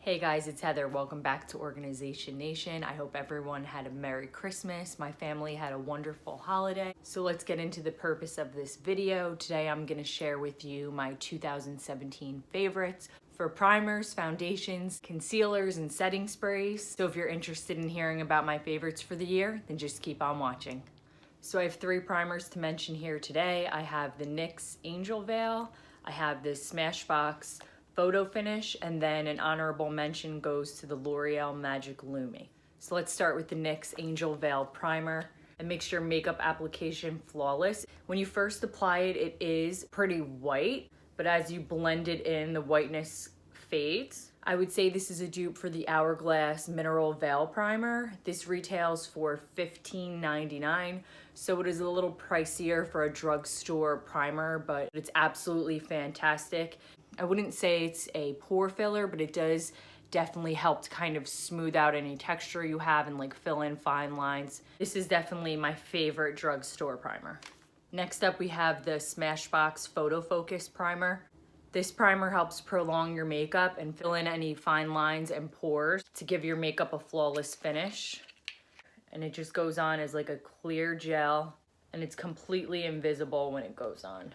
Hey guys, it's Heather. Welcome back to Organization Nation. I hope everyone had a Merry Christmas. My family had a wonderful holiday. So let's get into the purpose of this video. Today I'm going to share with you my 2017 favorites for primers, foundations, concealers, and setting sprays. So if you're interested in hearing about my favorites for the year, then just keep on watching. So I have three primers to mention here today. I have the NYX Angel Veil, I have the Smashbox Photo Finish, and then an honorable mention goes to the L'Oreal Magic Lumi. So let's start with the NYX Angel Veil Primer. It makes your makeup application flawless. When you first apply it, it is pretty white, but as you blend it in, the whiteness fades. I would say this is a dupe for the Hourglass Mineral Veil Primer. This retails for $15.99, so it is a little pricier for a drugstore primer, but it's absolutely fantastic. I wouldn't say it's a pore filler, but it does definitely help to kind of smooth out any texture you have and like fill in fine lines. This is definitely my favorite drugstore primer. Next up, we have the Smashbox Photo Focus Primer. This primer helps prolong your makeup and fill in any fine lines and pores to give your makeup a flawless finish. And it just goes on as like a clear gel, and it's completely invisible when it goes on.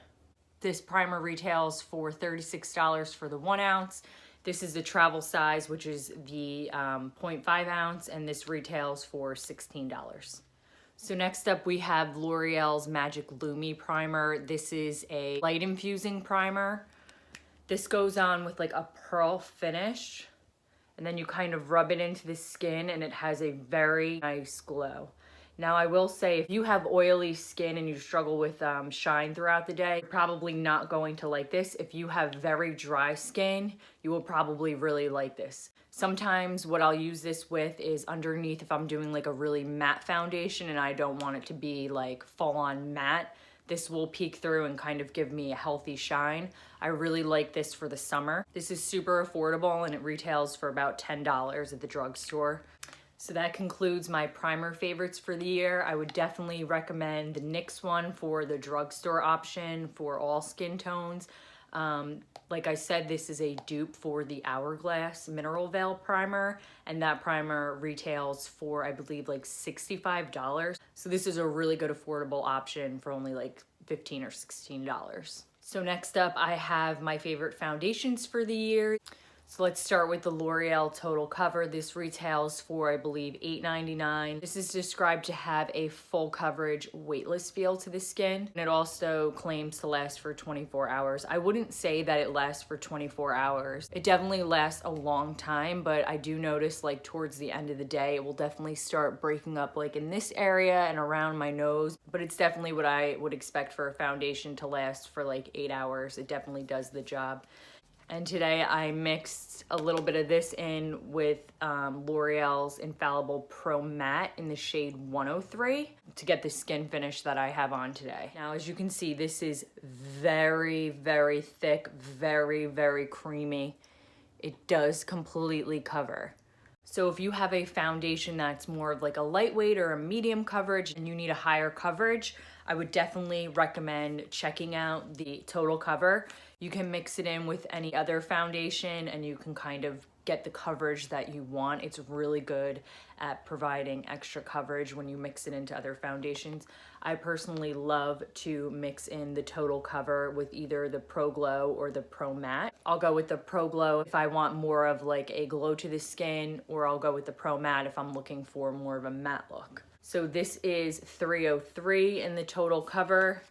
This primer retails for $36 for the 1 ounce. This is the travel size, which is the 0.5 ounce, and this retails for $16. So next up we have L'Oreal's Magic Lumi Primer. This is a light infusing primer. This goes on with like a pearl finish, and then you kind of rub it into the skin and it has a very nice glow. Now I will say, if you have oily skin and you struggle with shine throughout the day, you're probably not going to like this. If you have very dry skin, you will probably really like this. Sometimes what I'll use this with is underneath if I'm doing like a really matte foundation and I don't want it to be like full on matte. This will peek through and kind of give me a healthy shine. I really like this for the summer. This is super affordable and it retails for about $10 at the drugstore. So that concludes my primer favorites for the year. I would definitely recommend the NYX one for the drugstore option for all skin tones. Like I said, this is a dupe for the Hourglass Mineral Veil Primer, and that primer retails for, I believe, like $65. So this is a really good affordable option for only like $15 or $16. So next up, I have my favorite foundations for the year. So let's start with the L'Oreal Total Cover. This retails for, I believe, $8.99. This is described to have a full coverage weightless feel to the skin. And it also claims to last for 24 hours. I wouldn't say that it lasts for 24 hours. It definitely lasts a long time, but I do notice like towards the end of the day, it will definitely start breaking up like in this area and around my nose. But it's definitely what I would expect for a foundation to last for like 8 hours. It definitely does the job. And today I mixed a little bit of this in with L'Oreal's Infallible Pro Matte in the shade 103 to get the skin finish that I have on today. Now, as you can see, this is very, very thick, very, very creamy. It does completely cover. So if you have a foundation that's more of like a lightweight or a medium coverage and you need a higher coverage, I would definitely recommend checking out the Total Cover. You can mix it in with any other foundation and you can kind of get the coverage that you want. It's really good at providing extra coverage when you mix it into other foundations. I personally love to mix in the Total Cover with either the Pro Glow or the Pro Matte. I'll go with the Pro Glow if I want more of like a glow to the skin, or I'll go with the Pro Matte if I'm looking for more of a matte look. So this is 303 in the Total Cover.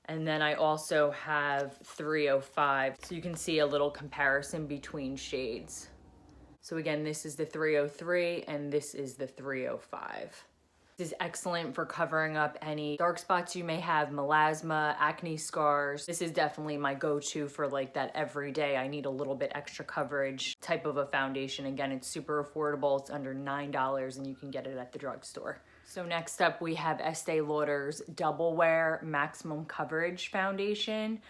And then I also have 305. So you can see a little comparison between shades. So again, this is the 303 and this is the 305. This is excellent for covering up any dark spots you may have, melasma, acne scars. This is definitely my go-to for like that everyday, I need a little bit extra coverage type of a foundation. Again, it's super affordable. It's under $9 and you can get it at the drugstore. So next up we have Este Lauder's Double Wear Maximum Coverage Foundation.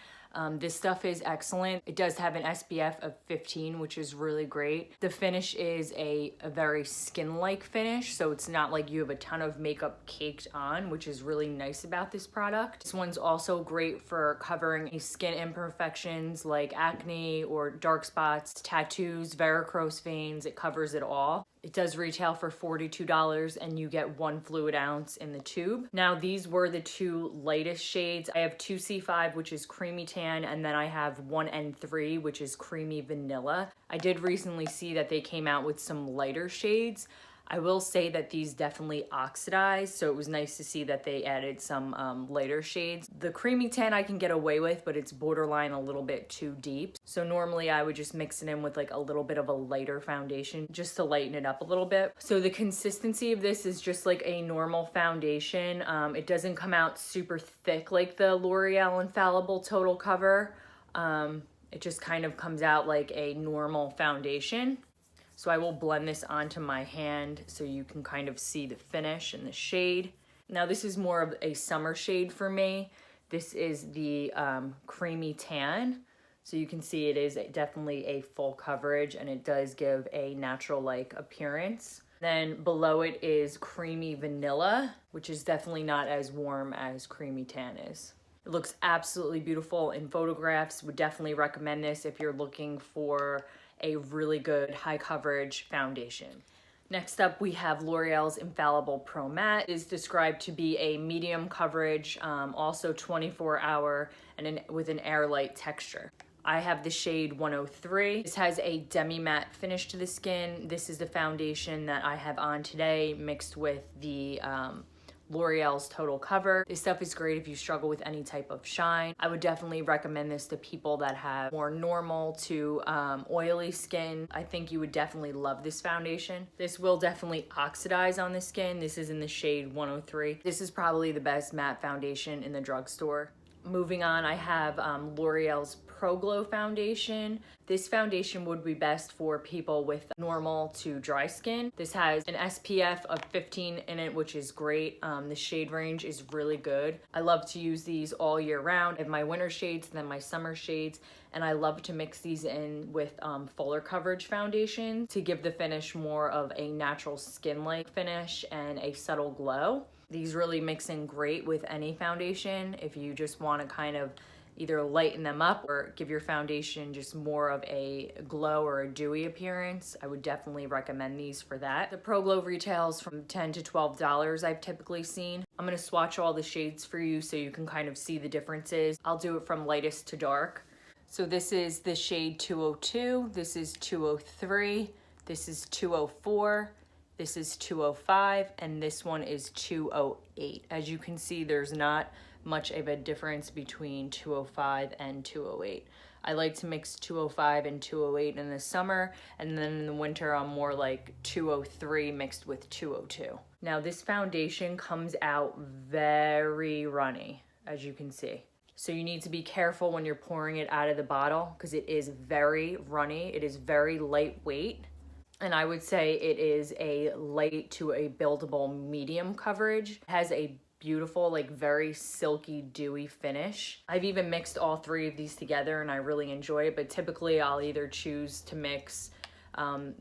This stuff is excellent. It does have an SPF of 15, which is really great. The finish is a very skin-like finish, so it's not like you have a ton of makeup caked on, which is really nice about this product. This one's also great for covering any skin imperfections like acne or dark spots, tattoos, varicose veins. It covers it all. It does retail for $42 and you get 1 fluid ounce in the tube. Now these were the 2 lightest shades. I have 2C5, which is creamy tan, and then I have 1N3, which is creamy vanilla. I did recently see that they came out with some lighter shades. I will say that these definitely oxidize, so it was nice to see that they added some lighter shades. The creamy tan I can get away with, but it's borderline a little bit too deep. So normally I would just mix it in with like a little bit of a lighter foundation just to lighten it up a little bit. So the consistency of this is just like a normal foundation. It doesn't come out super thick like the L'Oreal Infallible Total Cover. It just kind of comes out like a normal foundation. So I will blend this onto my hand so you can kind of see the finish and the shade. Now this is more of a summer shade for me. This is the creamy tan. So you can see it is definitely a full coverage and it does give a natural-like appearance. Then below it is creamy vanilla, which is definitely not as warm as creamy tan is. It looks absolutely beautiful in photographs. Would definitely recommend this if you're looking for a really good high coverage foundation. Next up, we have L'Oreal's Infallible Pro Matte. It is described to be a medium coverage, also 24-hour and with an air-light texture. I have the shade 103. This has a demi-matte finish to the skin. This is the foundation that I have on today mixed with the L'Oreal's Total Cover. This stuff is great if you struggle with any type of shine. I would definitely recommend this to people that have more normal to oily skin. I think you would definitely love this foundation. This will definitely oxidize on the skin. This is in the shade 103. This is probably the best matte foundation in the drugstore. Moving on, I have L'Oreal's Pro Glow foundation. This foundation would be best for people with normal to dry skin. This has an SPF of 15 in it, which is great. The shade range is really good. I love to use these all year round. I have my winter shades, then my summer shades, and I love to mix these in with fuller coverage foundation to give the finish more of a natural skin-like finish and a subtle glow. These really mix in great with any foundation if you just want to kind of either lighten them up or give your foundation just more of a glow or a dewy appearance. I would definitely recommend these for that. The Pro Glow retails from $10 to $12 I've typically seen. I'm going to swatch all the shades for you so you can kind of see the differences. I'll do it from lightest to dark. So this is the shade 202, this is 203, this is 204, this is 205, and this one is 208. As you can see, there's not much of a difference between 205 and 208. I like to mix 205 and 208 in the summer, and then in the winter I'm more like 203 mixed with 202. Now this foundation comes out very runny, as you can see. So you need to be careful when you're pouring it out of the bottle because it is very runny. It is very lightweight. And I would say it is a light to a buildable medium coverage. It has a beautiful, like very silky, dewy finish. I've even mixed all 3 of these together and I really enjoy it, but typically I'll either choose to mix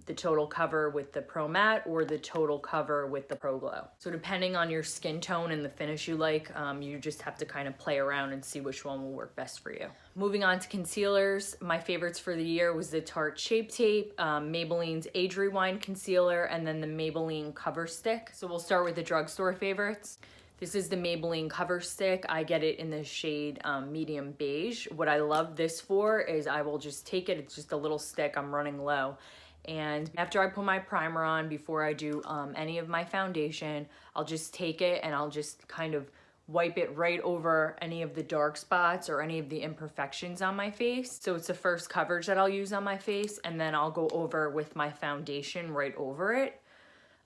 the Total Cover with the Pro Matte or the Total Cover with the Pro Glow. So depending on your skin tone and the finish you like, you just have to kind of play around and see which one will work best for you. Moving on to concealers, my favorites for the year was the Tarte Shape Tape, Maybelline's Age Rewind Concealer, and then the Maybelline Cover Stick. So we'll start with the drugstore favorites. This is the Maybelline Cover Stick. I get it in the shade medium beige. What I love this for is I will just take it. It's just a little stick. I'm running low. And after I put my primer on, before I do any of my foundation, I'll just take it and I'll just kind of wipe it right over any of the dark spots or any of the imperfections on my face. So it's the first coverage that I'll use on my face, and then I'll go over with my foundation right over it.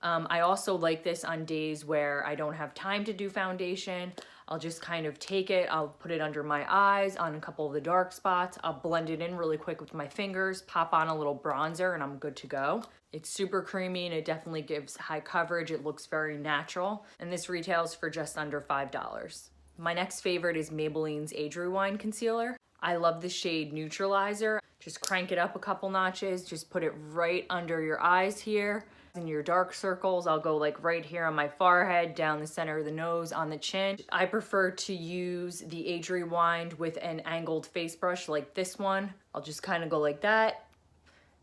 I also like this on days where I don't have time to do foundation. I'll just kind of take it, I'll put it under my eyes on a couple of the dark spots. I'll blend it in really quick with my fingers, pop on a little bronzer, and I'm good to go. It's super creamy and it definitely gives high coverage. It looks very natural, and this retails for just under $5. My next favorite is Maybelline's Age Rewind Concealer. I love the shade Neutralizer. Just crank it up a couple notches, just put it right under your eyes here. In your dark circles, I'll go like right here on my forehead, down the center of the nose, on the chin. I prefer to use the Age Rewind with an angled face brush like this one. I'll just kind of go like that,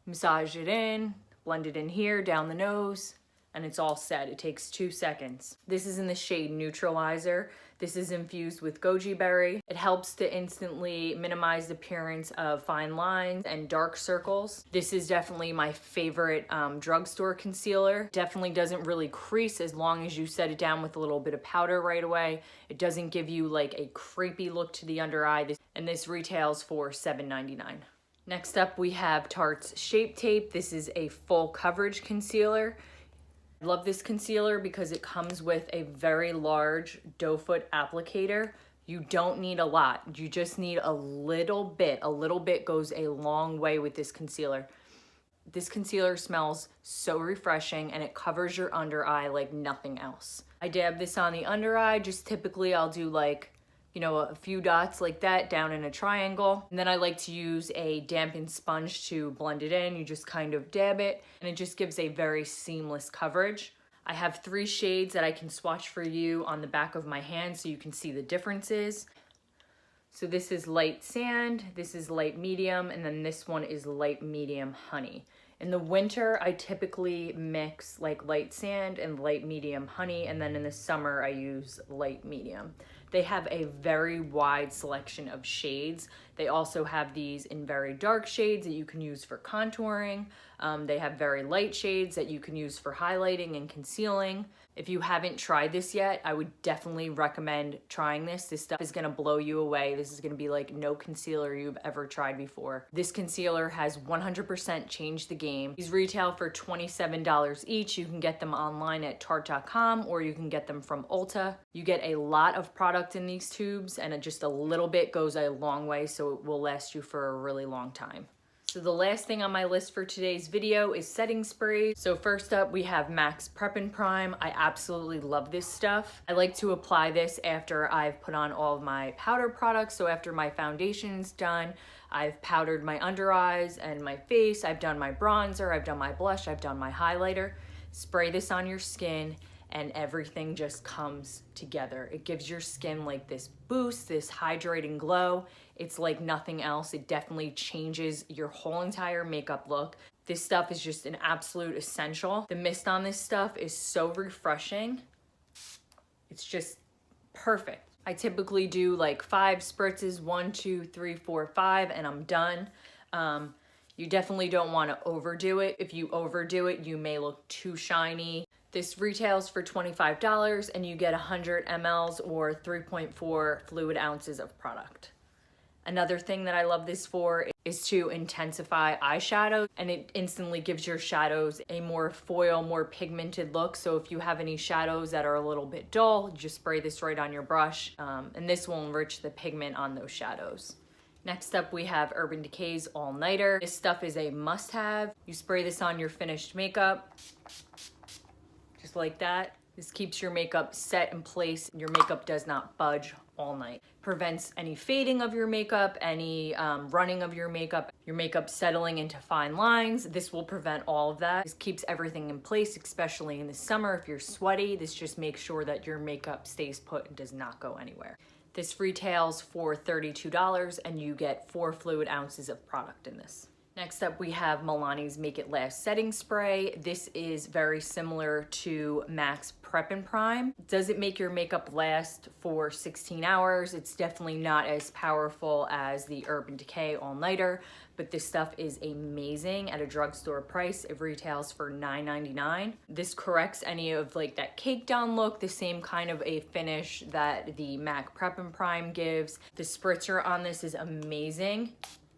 massage it in, blend it in here, down the nose, and it's all set. It takes 2 seconds. This is in the shade Neutralizer. This is infused with goji berry. It helps to instantly minimize the appearance of fine lines and dark circles. This is definitely my favorite drugstore concealer. Definitely doesn't really crease as long as you set it down with a little bit of powder right away. It doesn't give you like a creepy look to the under eye. And this retails for $7.99. Next up, we have Tarte's Shape Tape. This is a full coverage concealer. I love this concealer because it comes with a very large doe foot applicator. You don't need a lot. You just need a little bit. A little bit goes a long way with this concealer. This concealer smells so refreshing and it covers your under eye like nothing else. I dab this on the under eye. Just typically I'll do like, you know, a few dots like that down in a triangle. And then I like to use a dampened sponge to blend it in. You just kind of dab it and it just gives a very seamless coverage. I have 3 shades that I can swatch for you on the back of my hand so you can see the differences. So this is light sand, this is light medium, and then this one is light medium honey. In the winter, I typically mix like light sand and light medium honey, and then in the summer, I use light medium. They have a very wide selection of shades. They also have these in very dark shades that you can use for contouring. They have very light shades that you can use for highlighting and concealing. If you haven't tried this yet, I would definitely recommend trying this. This stuff is gonna blow you away. This is gonna be like no concealer you've ever tried before. This concealer has 100% changed the game. These retail for $27 each. You can get them online at Tarte.com or you can get them from Ulta. You get a lot of product in these tubes and just a little bit goes a long way, so it will last you for a really long time. So the last thing on my list for today's video is setting sprays. So first up, we have MAC's Prep and Prime. I absolutely love this stuff. I like to apply this after I've put on all of my powder products. So after my foundation's done, I've powdered my under eyes and my face. I've done my bronzer, I've done my blush, I've done my highlighter. Spray this on your skin and everything just comes together. It gives your skin like this boost, this hydrating glow. It's like nothing else. It definitely changes your whole entire makeup look. This stuff is just an absolute essential. The mist on this stuff is so refreshing. It's just perfect. I typically do like 5 spritzes, 1, 2, 3, 4, 5, and I'm done. You definitely don't want to overdo it. If you overdo it, you may look too shiny. This retails for $25 and you get 100 mLs or 3.4 fluid ounces of product. Another thing that I love this for is to intensify eyeshadow, and it instantly gives your shadows a more foil, more pigmented look. So if you have any shadows that are a little bit dull, just spray this right on your brush, and this will enrich the pigment on those shadows. Next up, we have Urban Decay's All Nighter. This stuff is a must-have. You spray this on your finished makeup, just like that. This keeps your makeup set in place. Your makeup does not budge all night. Prevents any fading of your makeup, any running of your makeup settling into fine lines. This will prevent all of that. This keeps everything in place, especially in the summer. If you're sweaty, this just makes sure that your makeup stays put and does not go anywhere. This retails for $32 and you get 4 fluid ounces of product in this. Next up, we have Milani's Make It Last Setting Spray. This is very similar to MAC's Prep and Prime. Does it make your makeup last for 16 hours? It's definitely not as powerful as the Urban Decay All Nighter, but this stuff is amazing at a drugstore price. It retails for $9.99. This corrects any of like that cake down look, the same kind of a finish that the MAC Prep and Prime gives. The spritzer on this is amazing.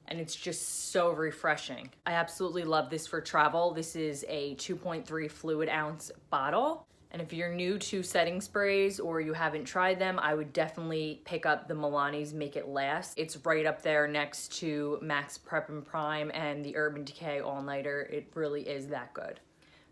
And it's just so refreshing. I absolutely love this for travel. This is a 2.3 fluid ounce bottle. And if you're new to setting sprays or you haven't tried them, I would definitely pick up the Milani's Make It Last. It's right up there next to MAC's Prep and Prime and the Urban Decay All Nighter. It really is that good.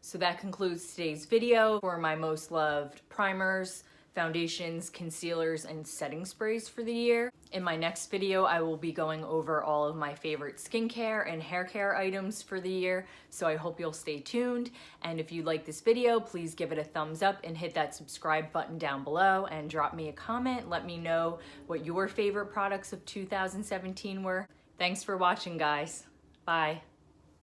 So that concludes today's video for my most loved primers, foundations, concealers, and setting sprays for the year. In my next video, I will be going over all of my favorite skincare and hair care items for the year, so I hope you'll stay tuned. And if you like this video, please give it a thumbs up and hit that subscribe button down below and drop me a comment. Let me know what your favorite products of 2017 were. Thanks for watching, guys. Bye.